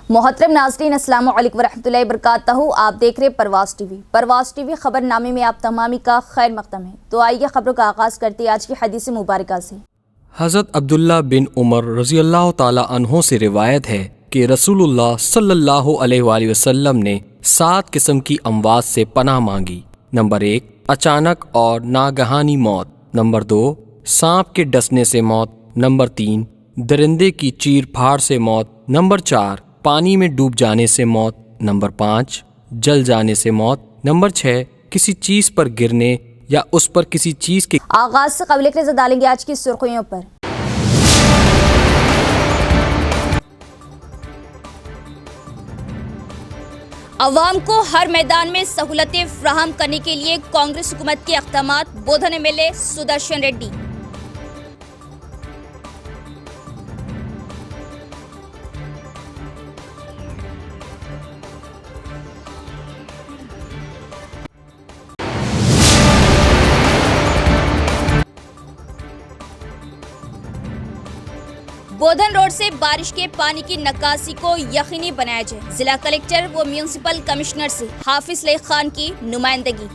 मोहतरम नाज़रीन, अस्सलामु अलैकुम वरहमतुल्लाहि वबरकातहू। आप देख रहे परवाज़ टीवी खबरनामे में आप तमामी का खैर मक़दम है। तो आइए खबरों का आगाज़ करते हैं आज की हदीस मुबारका से। हज़रत अब्दुल्ला बिन उमर रज़ी अल्लाह ताला अन्हो से रिवायत है कि रसूलुल्लाह सल्लल्लाहु अलैहि वसल्लम ने 7 किस्म की अमवात से पनाह मांगी। नंबर 1, अचानक और नागहानी मौत। नंबर 2, सांप के डसने से मौत। नंबर 3, दरिंदे की चीर फाड़ से मौत। नंबर 4, पानी में डूब जाने से मौत। नंबर 5, जल जाने से मौत। नंबर 6, किसी चीज़ पर गिरने या उस पर किसी चीज़ के आगाज से कबल नजर डालेंगे आज की सुर्खियों पर। अवाम को हर मैदान में सहूलतें फराहम करने के लिए कांग्रेस हुकूमत के अक़दामात, बोधन एमएलए सुदर्शन रेड्डी। बोधन रोड से बारिश के पानी की निकासी को यकीनी बनाया जाए। जिला कलेक्टर व म्यूनिसिपल कमिश्नर से हाफिज लई खान की नुमाइंदगी।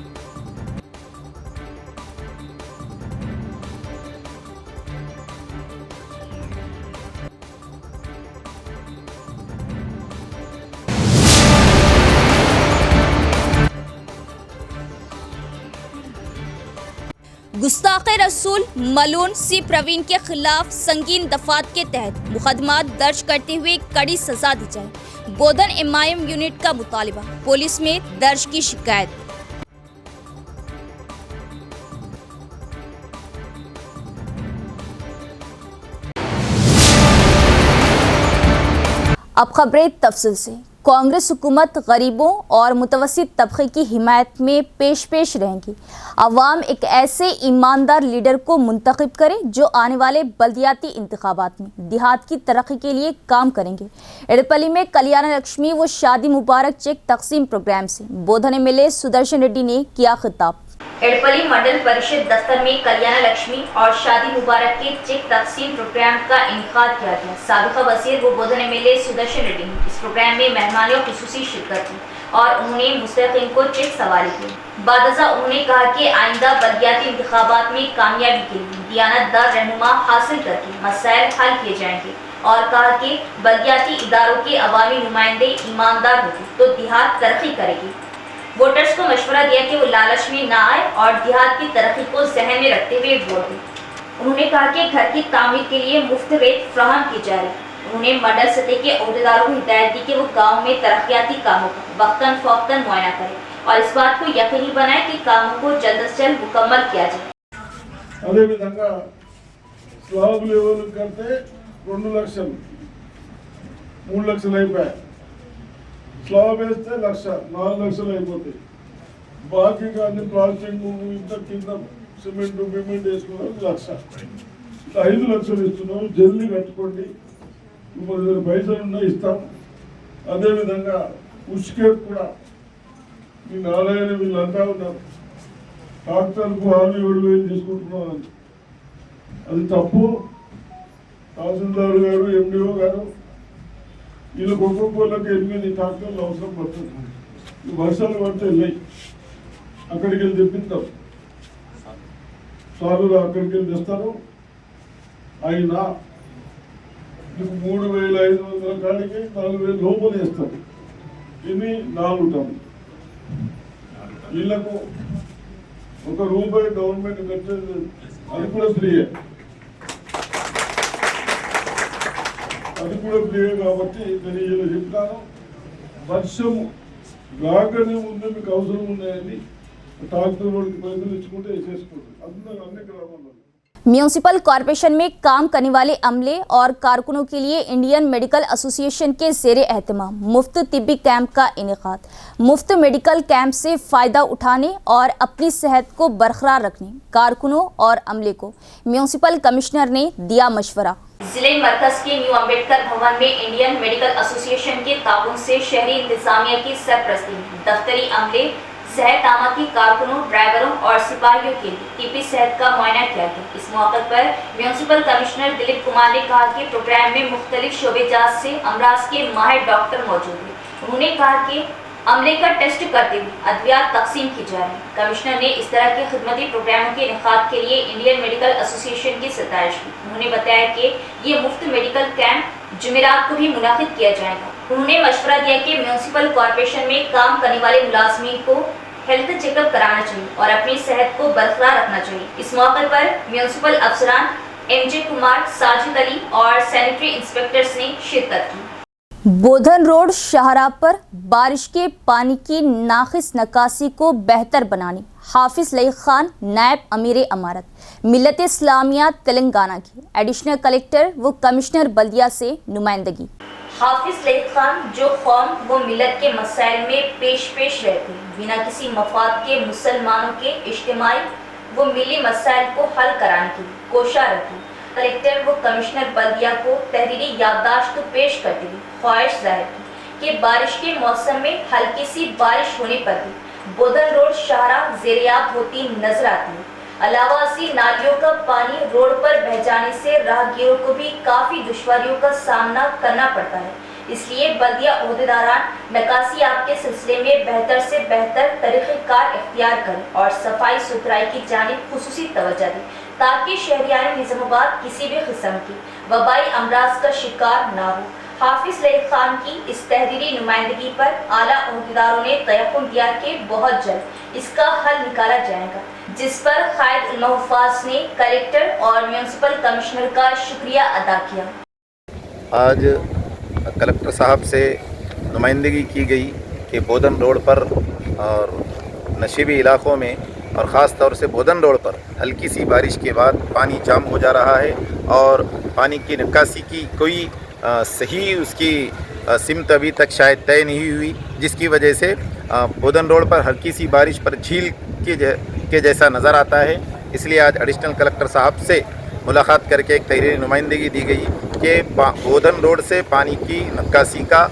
गुस्ताखे रसूल मलून सी प्रवीण के खिलाफ संगीन दफात के तहत मुकदमात दर्ज करते हुए कड़ी सजा दी जाए। बोधन एमआईएम यूनिट का मुतालिबा, पुलिस में दर्ज की शिकायत। अब खबरें तफसील से। कांग्रेस हुकूमत गरीबों और मुतवस्सित तबके की हिमायत में पेश रहेंगी। अवाम एक ऐसे ईमानदार लीडर को मुंतखब करे जो आने वाले बल्दियाती इंतखाबात में देहात की तरक्की के लिए काम करेंगे। एड़पल्ली में कल्याण लक्ष्मी व शादी मुबारक चेक तकसीम प्रोग्राम से बोधन एमएलए सुदर्शन रेड्डी ने किया खिताब। एड़पल्ली मंडल परिषद दफ्तर में कल्याण लक्ष्मी और शादी मुबारक के चेक तकसीम प्रोग्राम का इनेकाद किया गया। साबिका वज़ीर व बोधन एमएलए सुदर्शन रेड्डी ने इस प्रोग्राम में मेहमानों खुसूसी शिरकत की और उन्होंने मुस्तहिक़ीन को चेक सवारी की। बादजा उन्होंने कहा कि आइंदा बल्दियाती इंतखाबात में कामयाबी के लिए दियानतदार रहनुमा हासिल करके मसाइल हल किए जाएंगे और कहा कि बल्दियाती इदारों के अवामी नुमाइंदे ईमानदार होंगे तो देहात तरक्की करेगी। वोटर्स को मशवरा दिया कि वो लालच में ना आए और देहात की तरक्की को जहन में रखते हुए वोट दें। उन्होंने कहा कि घर की तामीर के लिए मुफ्त रेत फराहम की जा रही। उन्होंने मंडल सतह के अहदेदारों को हिदायत दी कि वो गाँव में तरक्याती कामों का वक्तन फौक्तन मुआयना करें और इस बात को यकीनी बनाए कि कामों को जल्द से जल्द मुकम्मल किया जाए। అదే విధంగా స్లాబ్ లెవెల్ కంటే 2 లక్షలు 3 లక్షలు అయిపోయాయి. స్లాబ్ వేస్తే 1 లక్ష 4 లక్షలు అయిపోతాయి. బాకీ కానీ ప్లాస్టింగ్ ఇంత కింద సిమెంట్ బిమెంట్ వేసుకున్నారు 1 లక్ష. 5 లక్షలు ఇస్తున్నాం, జల్దీ కట్టుకోండి. ఇప్పుడు పైసలు ఉన్నా ఇస్తాం. అదేవిధంగా ఉష్కేప్ కూడా మీ నారాయణ వీళ్ళంతా ఉన్నారు. డాక్టర్కు 6,000 తీసుకుంటున్నాం. అది తప్పు. తహసీల్దార్ గారు, ఎండిఓ గారు వీళ్ళకి ఒక్కొక్కళ్ళకి 8 ట్రాక్టర్లు అవసరం పడుతుంది. వర్షాలు పడితే వెళ్ళాయి, అక్కడికి వెళ్ళి తెప్పిస్తాం. సార్లు అక్కడికి వెళ్ళి తెస్తారు. అయినా మీకు 3,500 కాడికి 4,000 లోపల వేస్తారు. ఇవి 4 టన్నులు. వీళ్ళకు ₹1 గవర్నమెంట్ కట్టేది, అది కూడా ఫ్రీయే. అది కూడా ఫ్రీయే కాబట్టి నేను ఇలా చెప్తాను. వర్షం రాగానే ముందు మీకు అవసరం ఉన్నాయని ట్రాక్టర్ రోడ్కి పైసలు ఇచ్చుకుంటే వేసేసుకోండి. అన్ని గ్రామాల్లో म्यूनिसिपल कॉरपोरेशन में काम करने वाले अमले और कारकुनों के लिए इंडियन मेडिकल एसोसिएशन के ज़ेरे एहतमाम मुफ्त तिब्बी कैंप का इनेकाद। मुफ्त मेडिकल कैंप से फ़ायदा उठाने और अपनी सेहत को बरकरार रखने कारकुनों और अमले को म्यूनिसिपल कमिश्नर ने दिया मशवरा। जिले मरकज के न्यू अम्बेडकर भवन में इंडियन मेडिकल एसोसिएशन के ताउन से शहरी इंतजामिया की सरपरस्ती में दफ्तरी अमले सेहत आमा की कारकुनों, ड्राइवरों और सिपाहियों के लिए टीपी सेहत का मुआयना किया गया। इस मौके पर म्यूनिसिपल कमिश्नर दिलीप कुमार ने कहा कि प्रोग्राम में मुख्तलिफ शोबेजात से अमराज के माहिर डॉक्टर मौजूद हैं। उन्होंने कहा कि अमले का टेस्ट करते हुए अद्वियात तकसीम की जा रही है। कमिश्नर ने इस तरह के खिदमती प्रोग्रामों के इनेकाद के लिए इंडियन मेडिकल एसोसिएशन की सताइश की। उन्होंने बताया कि ये मुफ्त मेडिकल कैंप जुमेरात को भी मुनाकिद किया जाएगा। उन्होंने मशवरा दिया कि म्यूनिसिपल कॉर्पोरेशन में काम करने वाले मुलाजमीन को हेल्थ चेकअप कराना चाहिए और अपनी सेहत को बरकरार रखना चाहिए। इस मौके पर म्यूनिसिपल अफसरान एमजे कुमार, साजिद अली और सैनिटरी इंस्पेक्टर्स ने शिरकत की। बोधन रोड शाहराह पर बारिश के पानी की नाकिस निकासी को बेहतर बनाने हाफिज लई खान, नायब अमीर अमारत मिल्लत इस्लामिया तेलंगाना के एडिशनल कलेक्टर व कमिश्नर बल्दिया से नुमाइंदगी। हाफिज लई खान जो कौम व मिल्लत के मसाइल में पेश रहते हैं, बिना किसी मफाद के मुसलमानों के इज्तिमाई व मिली मसाइल को हल कराने की कोशिश रहती है। कलेक्टर व कमिश्नर बल्दिया को तहरीरी याददाश्त पेश करते हुए ख्वाहिश जाहिर की कि बारिश के मौसम में हल्की सी बारिश होने पर भी बोधन रोड शाहराह ज़ेरियाब होती नजर आती है। अलावा ऐसी नालियों का पानी रोड पर बह जाने से राहगीरों को भी काफ़ी दुश्वारियों का सामना करना पड़ता है। इसलिए बल्दिया ओहदेदारान निकासियाब के सिलसिले में बेहतर से बेहतर तरीक़ेकार इख्तियार करें और सफाई सुथराई की जानिब खुसूसी तवज्जो दें ताकि शहरियान निज़ामाबाद किसी भी किस्म की वबाई अमराज का शिकार ना हो। हाफिज लई खान की इस तहरीरी नुमाइंदगी पर आला ओहदेदारों ने तयक़ुन दिया कि बहुत जल्द इसका हल निकाला जाएगा, जिस पर कायद उल-मुहफ़ाज़ ने कलेक्टर और म्यूनिसिपल कमिश्नर का शुक्रिया अदा किया। आज कलेक्टर साहब से नुमाइंदगी की गई कि बोधन रोड पर और नशीबी इलाक़ों में और ख़ास तौर से बोधन रोड पर हल्की सी बारिश के बाद पानी जाम हो जा रहा है और पानी की निकासी की कोई सही उसकी सिमत अभी तक शायद तय नहीं हुई, जिसकी वजह से बोधन रोड पर हल्की सी बारिश पर झील के जैसा नज़र आता है। इसलिए आज एडिशनल कलेक्टर साहब से मुलाकात करके एक तहरीरी नुमाइंदगी दी गई कि बोधन रोड से पानी की निकासी का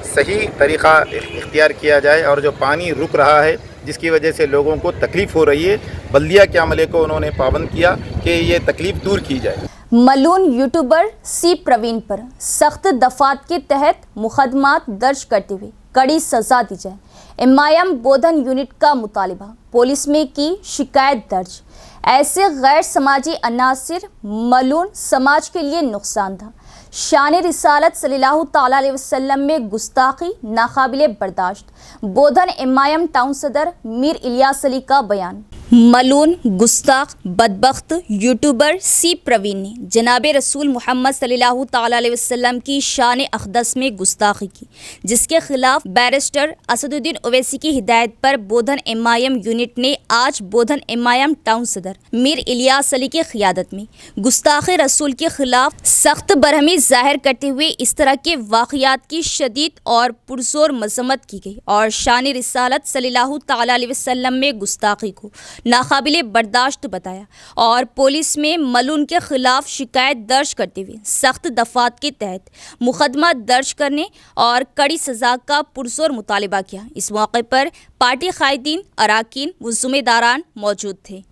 सही तरीक़ा इख्तियार किया जाए और जो पानी रुक रहा है जिसकी वजह से लोगों को तकलीफ़ हो रही है, बल्दिया के अमले को उन्होंने पाबंद किया कि ये तकलीफ़ दूर की जाए। मलून यूट्यूबर सी प्रवीण पर सख्त दफात के तहत मुकदमात दर्ज करते हुए कड़ी सज़ा दी जाए। एमआईएम बोधन यूनिट का मुतालिबा, पुलिस में की शिकायत दर्ज। ऐसे गैर समाजी अनासिर मलून समाज के लिए नुकसान था। शान रिसालत सल्लल्लाहु ताला अलैहि वसल्लम में गुस्ताखी नाकाबिले बर्दाश्त। बोधन एमआईएम टाउन सदर मीर इलियास अली का बयान। मलून गुस्ताख बदबख्त यूट्यूबर सी प्रवीण ने जनाब रसूल मोहम्मद सल्लल्लाहु ताला अलैहि वसल्लम की शान अक़दस में गुस्ताखी की, जिसके खिलाफ बैरिस्टर असदुद्दीन ओवैसी की हिदायत पर बोधन एमआईएम यूनिट ने आज बोधन एमआईएम टाउन सदर मीर इलियास अली की क़ियादत में गुस्ताख़ी रसूल के खिलाफ सख्त बरहमी जाहिर करते हुए इस तरह के वाक़यात की शदीद और पुरज़ोर मज़म्मत की गई और शान रिसालत सल्लल्लाहु ताला अलैहि वसल्लम में गुस्ताखी को नाकाबिले बर्दाश्त बताया और पुलिस में मलून के खिलाफ शिकायत दर्ज करते हुए सख्त दफात के तहत मुकदमा दर्ज करने और कड़ी सज़ा का पुरज़ोर मुतालिबा किया। इस मौके पर पार्टी कायदीन, अराकीन व ज़िम्मेदारान मौजूद थे।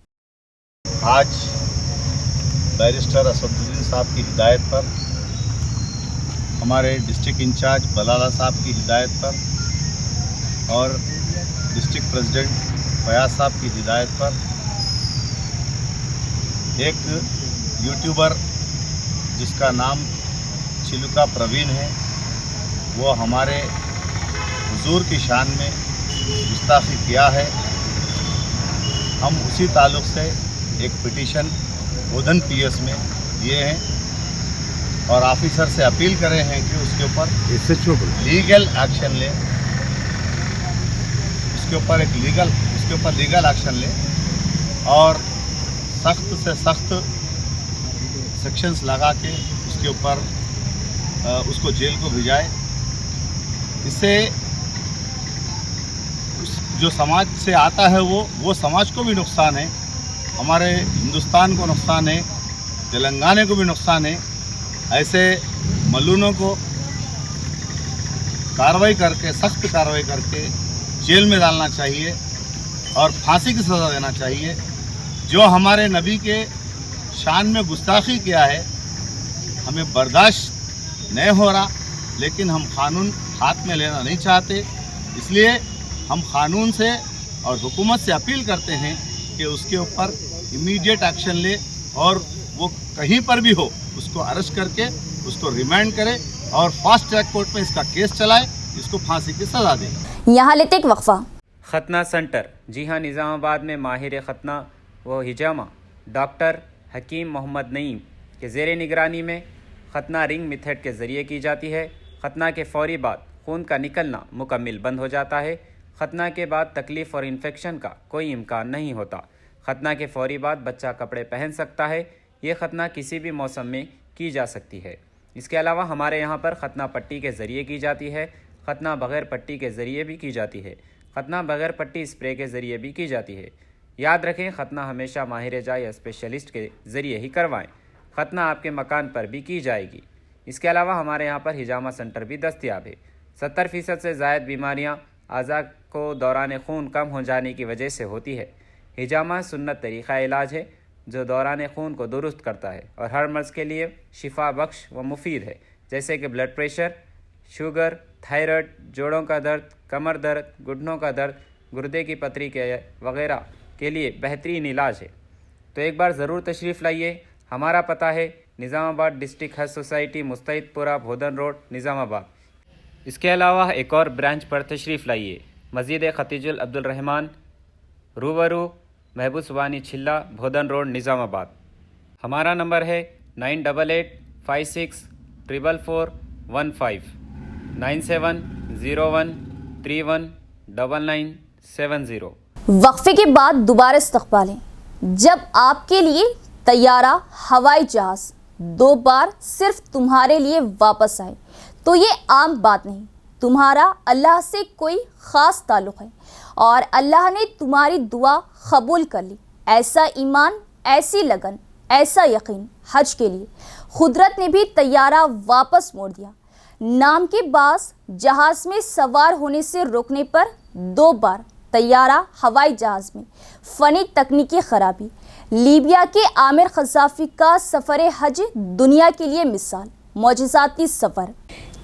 आज बैरिस्टर असदुद्दीन साहब की हिदायत पर, हमारे डिस्ट्रिक्ट इंचार्ज बलाला साहब की हिदायत पर और डिस्ट्रिक्ट प्रेसिडेंट फयाज साहब की हिदायत पर एक यूट्यूबर जिसका नाम चिलुका प्रवीण है, वो हमारे हुजूर की शान में गुस्ताखी किया है। हम उसी ताल्लुक़ से एक पिटीशन बोधन पीएस में दिए हैं और ऑफिसर से अपील करे हैं कि उसके ऊपर लीगल एक्शन ले, उसके ऊपर लीगल एक्शन ले और सख्त से सख्त सेक्शंस लगा के उसके ऊपर उसको जेल को भिजाए। इससे जो समाज से आता है वो समाज को भी नुकसान है, हमारे हिंदुस्तान को नुकसान है, तेलंगाना को भी नुकसान है। ऐसे मलूनों को कार्रवाई करके, सख्त कार्रवाई करके जेल में डालना चाहिए और फांसी की सज़ा देना चाहिए। जो हमारे नबी के शान में गुस्ताखी किया है हमें बर्दाश्त नहीं हो रहा, लेकिन हम कानून हाथ में लेना नहीं चाहते, इसलिए हम कानून से और हुकूमत से अपील करते हैं कि उसके ऊपर इमीडिएट एक्शन ले और वो कहीं पर भी हो उसको अरेस्ट करके उसको रिमांड करे और फास्ट ट्रैक कोर्ट में इसका केस चलाए, इसको फांसी की सज़ा दे। यहाँ लेते एक वक्फा। खतना सेंटर, जी हाँ, निज़ामाबाद में माहिर खतना व हिजामा डॉक्टर हकीम मोहम्मद नईम के ज़ेर निगरानी में खतना रिंग मेथड के ज़रिए की जाती है। खतना के फौरी बाद खून का निकलना मुकम्मल बंद हो जाता है। खतना के बाद तकलीफ़ और इन्फेक्शन का कोई इम्कान नहीं होता। खतना के फौरी बाद बच्चा कपड़े पहन सकता है। ये खतना किसी भी मौसम में की जा सकती है। इसके अलावा हमारे यहाँ पर खतना पट्टी के ज़रिए की जाती है। खतना बग़ैर पट्टी के ज़रिए भी की जाती है। खतना बग़ैर पट्टी स्प्रे के ज़रिए भी की जाती है। याद रखें, खतना हमेशा माहिर जा या स्पेशलिस्ट के ज़रिए ही करवाएं। खतना आपके मकान पर भी की जाएगी। इसके अलावा हमारे यहाँ पर हिजामा सेंटर भी दस्तयाब है। 70% से ज़ायद बीमारियाँ आज़ा को दौरान खून कम हो जाने की वजह से होती है। हिजामा सुन्नत तरीक़ा इलाज है जो दौरान खून को दुरुस्त करता है और हर मर्ज़ के लिए शिफा बख्श व मुफीद है, जैसे कि ब्लड प्रेशर, शुगर, थायराइड, जोड़ों का दर्द, कमर दर्द, घुटनों का दर्द, गुर्दे की पथरी के वगैरह के लिए बेहतरीन इलाज है। तो एक बार ज़रूर तशरीफ़ लाइए। हमारा पता है निज़ामाबाद डिस्ट्रिक्ट हज सोसाइटी, मुस्तैदपुरा, भोदन रोड, निज़ामाबाद। इसके अलावा एक और ब्रांच पर तशरीफ़ लाइए, मस्जिद खतीजुल अब्दुल रहमान, रूबरू महबूब सुबानी छिल्ला, भोदन रोड, निज़ामाबाद। हमारा नंबर है 9886444415 9701319970। वक्फे के बाद दोबारा इस्तक़बालें। जब आपके लिए तैयारा, हवाई जहाज़ 2 बार सिर्फ तुम्हारे लिए वापस आए तो ये आम बात नहीं। तुम्हारा अल्लाह से कोई ख़ास ताल्लुक़ है और अल्लाह ने तुम्हारी दुआ कबूल कर ली। ऐसा ईमान, ऐसी लगन, ऐसा यकीन हज के लिए खुदरत ने भी तैयारा वापस मोड़ दिया। नाम के बास जहाज़ में सवार होने से रोकने पर 2 बार तैयारा, हवाई जहाज़ में फ़नी तकनीकी ख़राबी। लीबिया के आमिर ख़ज़ाफ़ी का सफ़र हज दुनिया के लिए मिसाल, मौजिज़ाती सफ़र।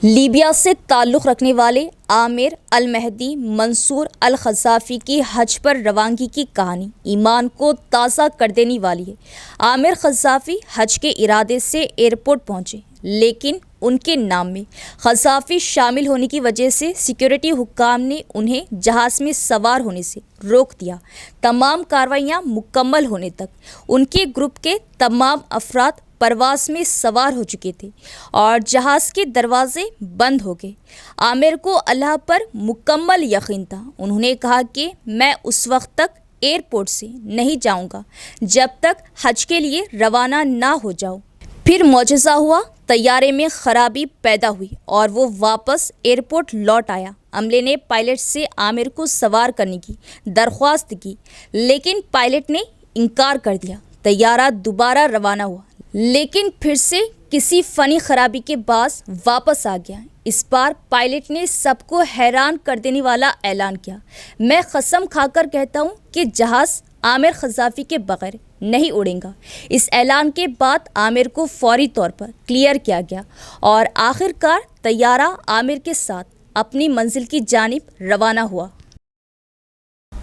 लीबिया से ताल्लुक़ रखने वाले आमिर अल महदी मंसूर अल ख़ज़ाफ़ी की हज पर रवानगी की कहानी ईमान को ताज़ा कर देने वाली है। आमिर ख़ज़ाफ़ी हज के इरादे से एयरपोर्ट पहुँचे, लेकिन उनके नाम में ख़ज़ाफ़ी शामिल होने की वजह से सिक्योरिटी हुक्काम ने उन्हें जहाज़ में सवार होने से रोक दिया। तमाम कार्रवाइयाँ मुकम्मल होने तक उनके ग्रुप के तमाम अफराद परवाज़ में सवार हो चुके थे और जहाज़ के दरवाजे बंद हो गए। आमिर को अल्लाह पर मुकम्मल यकीन था। उन्होंने कहा कि मैं उस वक्त तक एयरपोर्ट से नहीं जाऊंगा जब तक हज के लिए रवाना ना हो जाऊं। फिर मौजज़ा हुआ, तैयारे में ख़राबी पैदा हुई और वो वापस एयरपोर्ट लौट आया। अमले ने पायलट से आमिर को सवार करने की दरख्वास्त की, लेकिन पायलट ने इनकार कर दिया। तैयारा दोबारा रवाना हुआ, लेकिन फिर से किसी फ़नी ख़राबी के बाद वापस आ गया। इस बार पायलट ने सबको हैरान कर देने वाला ऐलान किया, मैं कसम खाकर कहता हूँ कि जहाज़ आमिर ख़ज़ाफ़ी के बग़ैर नहीं उड़ेगा। इस ऐलान के बाद आमिर को फौरी तौर पर क्लियर किया गया और आखिरकार तैयारा आमिर के साथ अपनी मंजिल की जानिब रवाना हुआ।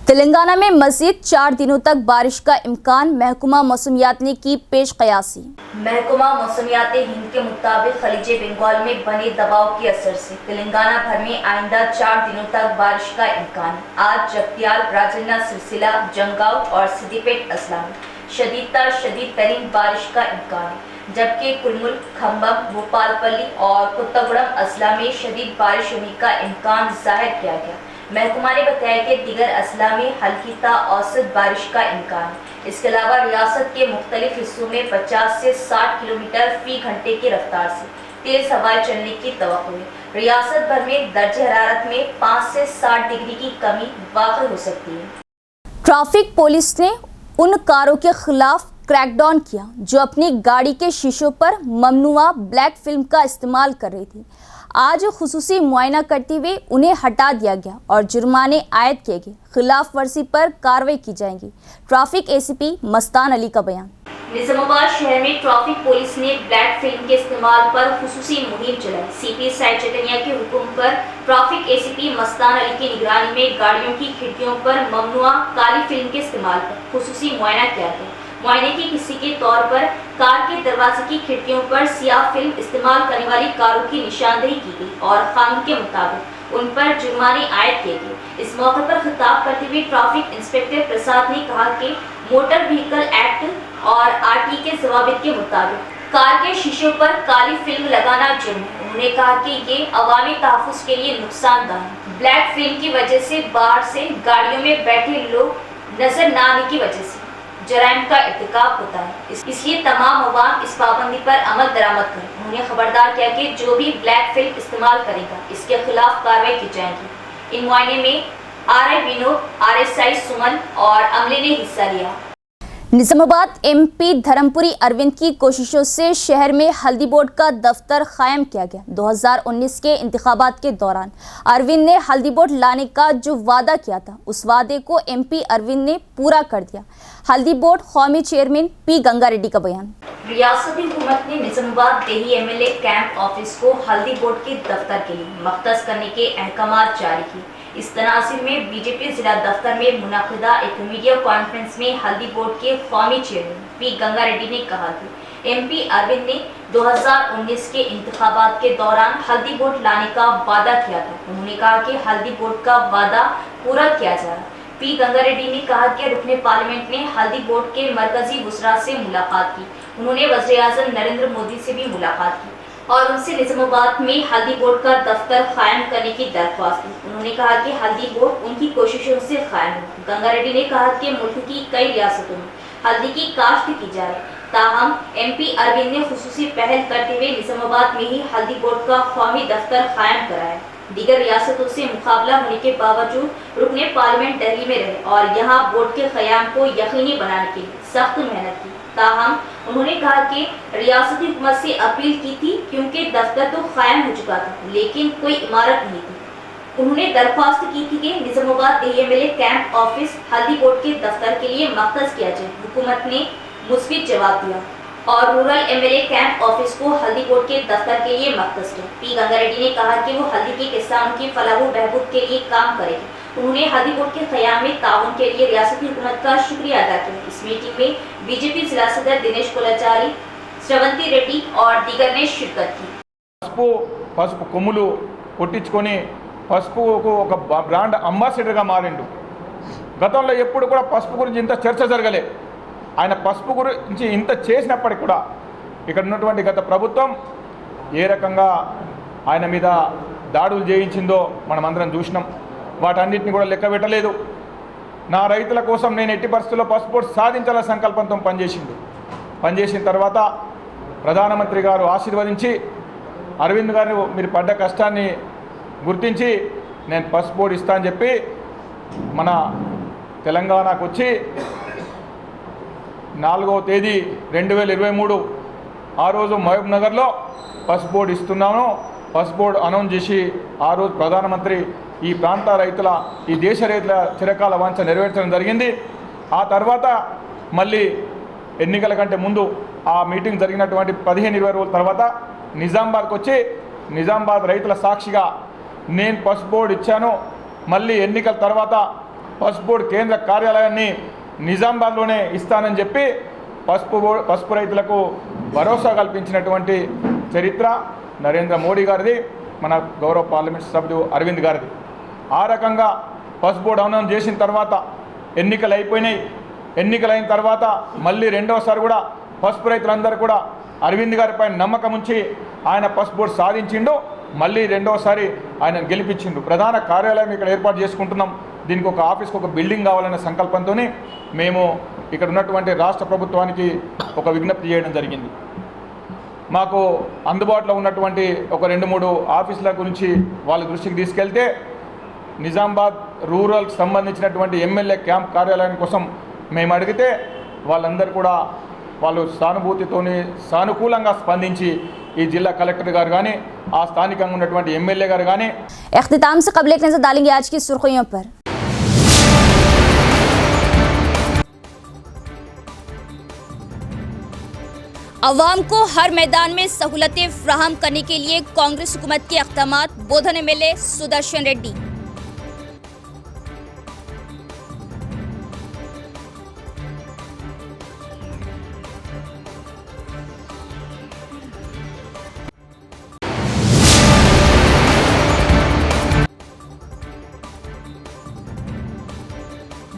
तेलंगाना में मज़ीद 4 दिनों तक बारिश का इम्कान, महकमा मौसमियात ने की पेश कयासी। महकमा मौसमियात हिंद के मुताबिक खलीज बंगाल में बने दबाव के असर से तेलंगाना भर में आइंदा 4 दिनों तक बारिश का इम्कान। आज जगत्याल, राजन्ना, सिलसिला, जंगाव और सिद्दीपेट अजला में शदीद तरीन बारिश का इम्कान है, जबकि कुलमुल, खम्बम, भोपालपल्ली और कुत्तागुड़म अजला में शदीद बारिश होने का इम्कान जाहिर किया गया। महकमा ने बताया कि दीगर अजला में हल्की ता औसत बारिश का इम्कान है। इसके अलावा रियासत के मुख्तलिफ हिस्सों में 50 से 60 किलोमीटर फ़ी घंटे की रफ्तार से तेज़ हवाएं चलने की तवक्को है। रियासत भर में दर्ज हरारत में 5 से 60 डिग्री की कमी वाक़ई हो सकती है। ट्रैफिक पुलिस ने उन कारों के खिलाफ क्रैकडाउन किया जो अपनी गाड़ी के शीशों पर ममनुआ ब्लैक फिल्म का इस्तेमाल कर रही थी। आज खुसूसी मुआयना करते हुए उन्हें हटा दिया गया और जुर्माने आयद किए गए। खिलाफ वर्जी पर कार्रवाई की जाएगी। ट्रैफिक एसीपी मस्तान अली का बयान। निजामाबाद शहर में ट्रैफिक पुलिस ने ब्लैक फिल्म के इस्तेमाल पर खुसूसी मुहिम चलाई। सीपी साई चैतन्य के हुक्म पर ट्रैफिक एसीपी मस्तान अली की निगरानी में गाड़ियों की खिड़कियों पर ममनुआ काली फिल्म के इस्तेमाल पर खुसूसी मुआयना किया गया। मुआयने की किसी के तौर पर कार के दरवाजे की खिड़कियों पर सियाह फिल्म इस्तेमाल करने वाली कारों की निशानदेही की गई और कानून के मुताबिक उन पर जुर्माने आयद किए गए। इस मौके पर खिताब करते हुए ट्रैफिक इंस्पेक्टर प्रसाद ने कहा कि मोटर व्हीकल एक्ट और आरटी के जवाबित के मुताबिक कार के शीशों पर काली फिल्म लगाना जुर्म है। उन्होंने कहा कि ये अवामी तहफ़्फ़ुज़ के लिए नुकसानदायक है। ब्लैक फिल्म की वजह से बाहर से गाड़ियों में बैठे लोग नजर न आने की वजह से जराइम का इर्तिकाब होता है, इसलिए तमाम अवाम इस पाबंदी पर अमल दरामद करें। उन्होंने खबरदार किया कि जो भी ब्लैक फिल्म इस्तेमाल करेगा इसके खिलाफ कार्रवाई की जाएगी। इन मुआयने में RI विनोद, RSI सुमन और अमले ने हिस्सा लिया। निजामाबाद MP धर्मपुरी अरविंद की कोशिशों से शहर में हल्दी बोर्ड का दफ्तर कायम किया गया। 2019 के इंतखाबात के दौरान अरविंद ने हल्दी बोर्ड लाने का जो वादा किया था उस वादे को MP अरविंद ने पूरा कर दिया। हल्दी बोर्ड कौमी चेयरमैन P गंगा रेड्डी का बयान। रियासती हुकूमत ने निजामाबाद देही MLA कैंप ऑफिस को हल्दी बोर्ड के दफ्तर के लिए मख्तस करने के अहकामात जारी किए। इस तनासिब में बीजेपी जिला दफ्तर में मुनाकिदा एक मीडिया कॉन्फ्रेंस में हल्दी बोर्ड के कौमी चेयरमैन P गंगा रेड्डी ने कहा कि MP अरविंद ने 2019 के इंतखाबात के दौरान हल्दी बोर्ड लाने का वादा किया था। उन्होंने कहा कि हल्दी बोर्ड का वादा पूरा किया जा रहा। P गंगा रेड्डी ने कहा कि रुकने पार्लियामेंट ने हल्दी बोर्ड के मरकजी वज़रा से मुलाकात की। उन्होंने वज़ीर-ए-आज़म नरेंद्र मोदी से भी मुलाकात की और उनसे निजामाबाद में हल्दी बोर्ड का दफ्तर कायम करने की दरख्वास्त की। उन्होंने कहा कि हल्दी बोर्ड उनकी कोशिशों से कायम हो। गंगा रेड्डी ने कहा कि मुल्क की कई रियासतों में हल्दी की काश्त की जा रही, ताहम MP अरविंद ने खुसूसी पहल करते हुए निजामाबाद में ही हल्दी बोर्ड का कौमी दफ्तर कायम कराया। दीगर रियासतों से मुकाबला होने के बावजूद रुकने पार्लियामेंट दिल्ली में रहे और यहाँ बोर्ड के क़याम को यकीनी बनाने के लिए सख्त मेहनत की। ताहम उन्होंने कहा कि रियासती हुकूमत से अपील की थी क्योंकि दफ्तर तो कायम हो चुका था लेकिन कोई इमारत नहीं थी। उन्होंने दरख्वास्त की थी कि निजामाबाद देही MLA कैंप ऑफिस हल्दी बोर्ड के दफ्तर के लिए मख्तस किया जाए। हुकूमत ने मुस्बित जवाब दिया और रूरल MLA कैंप ऑफिस को हल्दी बोर्ड के दफ्तर के लिए मख्तस किया। P गंगा रेड्डी ने कहा कि वो हल्दी के किसानों की फलाह व बहबूद के लिए काम करेगी। उन्होंने हल्दी बोर्ड के क़याम में ताउन के लिए रियासती हुकूमत का शुक्रिया अदा किया। इस मीटिंग में बीजेपी जिला सदर दिनेश कोलाचारी, श्रवंती रेड्डी और दीगर ने शिरकत की। పసుపు కొమ్ములు కొట్టించుకొని పసుపుకు ఒక బ్రాండ్ అంబాసిడర్గా మారిండు. గతంలో ఎప్పుడు కూడా పసుపు గురించి ఇంత చర్చ జరగలే. ఆయన పసుపు గురించి ఇంత చేసినప్పటికీ కూడా ఇక్కడ ఉన్నటువంటి గత ప్రభుత్వం ఏ రకంగా ఆయన మీద దాడులు చేయించిందో మనమందరం చూసినాం. వాటన్నిటిని కూడా లెక్క పెట్టలేదు. నా రైతుల కోసం నేను ఎట్టి పరిస్థితుల్లో పసుపు బోర్డు సాధించాలనే సంకల్పంతో పనిచేసిన తర్వాత ప్రధానమంత్రి గారు ఆశీర్వదించి అరవింద్ గారు మీరు పడ్డ కష్టాన్ని గుర్తించి నేను పసుపు బోర్డు ఇస్తా అని చెప్పి మన తెలంగాణకు వచ్చి 4వ తేదీ 2023 ఆ రోజు మహబూబ్ నగర్లో పసుపు బోర్డు ఇస్తున్నాను. పసుపు బోర్డు అనౌన్స్ చేసి ఆ రోజు ప్రధానమంత్రి ఈ ప్రాంత రైతుల ఈ దేశ రైతుల చిరకాల వాంఛ నెరవేర్చడం జరిగింది. ఆ తర్వాత మళ్ళీ ఎన్నికల కంటే ముందు ఆ మీటింగ్ జరిగినటువంటి 15-20 రోజుల తర్వాత నిజామాబాద్కి వచ్చి నిజామాబాద్ రైతుల సాక్షిగా నేను పసుపు బోర్డు ఇచ్చాను. మళ్ళీ ఎన్నికల తర్వాత పసుపు బోర్డు కేంద్ర కార్యాలయాన్ని నిజామాబాద్లోనే ఇస్తానని చెప్పి పసుపు రైతులకు భరోసా కల్పించినటువంటి చరిత్ర నరేంద్ర మోడీ గారిది, మన గౌరవ పార్లమెంట్ సభ్యుడు అరవింద్ గారిది. ఆ రకంగా పసుపు బోర్డు అనౌన్స్ చేసిన తర్వాత ఎన్నికలు అయిపోయినాయి. ఎన్నికలైన తర్వాత మళ్ళీ రెండవసారి కూడా పసుపు రైతులందరూ కూడా అరవింద్ గారిపై నమ్మకం ఉంచి ఆయన పసుపు బోర్డు సాధించిండు. మళ్ళీ రెండవసారి ఆయన గెలిపించిండు. ప్రధాన కార్యాలయం ఇక్కడ ఏర్పాటు చేసుకుంటున్నాం. దీనికి ఒక ఆఫీస్కి ఒక బిల్డింగ్ కావాలనే సంకల్పంతో మేము ఇక్కడ ఉన్నటువంటి రాష్ట్ర ప్రభుత్వానికి ఒక విజ్ఞప్తి చేయడం జరిగింది. మాకు అందుబాటులో ఉన్నటువంటి ఒక 2-3 ఆఫీసుల గురించి వాళ్ళ దృష్టికి తీసుకెళ్తే నిజామాబాద్ రూరల్కి సంబంధించినటువంటి MLA క్యాంప్ కార్యాలయం కోసం మేము అడిగితే వాళ్ళందరూ కూడా వాళ్ళు సానుభూతితోని సానుకూలంగా స్పందించి ఈ జిల్లా కలెక్టర్ గారు కానీ ఆ స్థానికంగా ఉన్నటువంటి ఎమ్మెల్యే గారు కానీ اختتام से قبل एक नजर डालेंगे आज की सुर्खियों पर। अवाम को हर मैदान में सहूलतें फराहम करने के लिए कांग्रेस हुकूमत के इक़दामात, बोधन एमएलए सुदर्शन रेड्डी।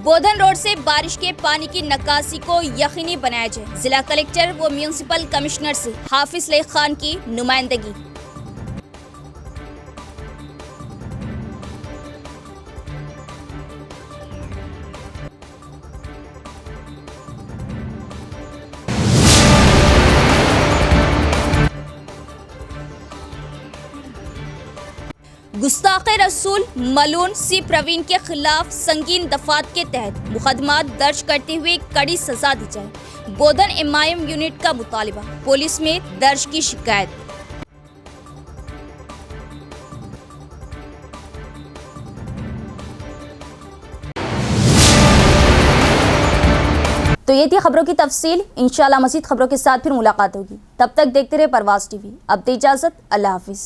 बोधन रोड से बारिश के पानी की निकासी को यकीनी बनाया जाए, जिला कलेक्टर व म्यूनिसिपल कमिश्नर से हाफिज लई खान की नुमाइंदगी। गुस्ताखे रसूल मलून सी प्रवीण के खिलाफ संगीन दफात के तहत मुकदमात दर्ज करते हुए कड़ी सजा दी जाए, बोधन एमआईएम यूनिट का मुतालिबा, पुलिस में दर्ज की शिकायत। तो ये थी खबरों की तफसील। इंशाल्लाह मज़ीद खबरों के साथ फिर मुलाकात होगी, तब तक देखते रहे परवाज़ टीवी। अब दे इजाज़त, अल्लाह हाफिज़।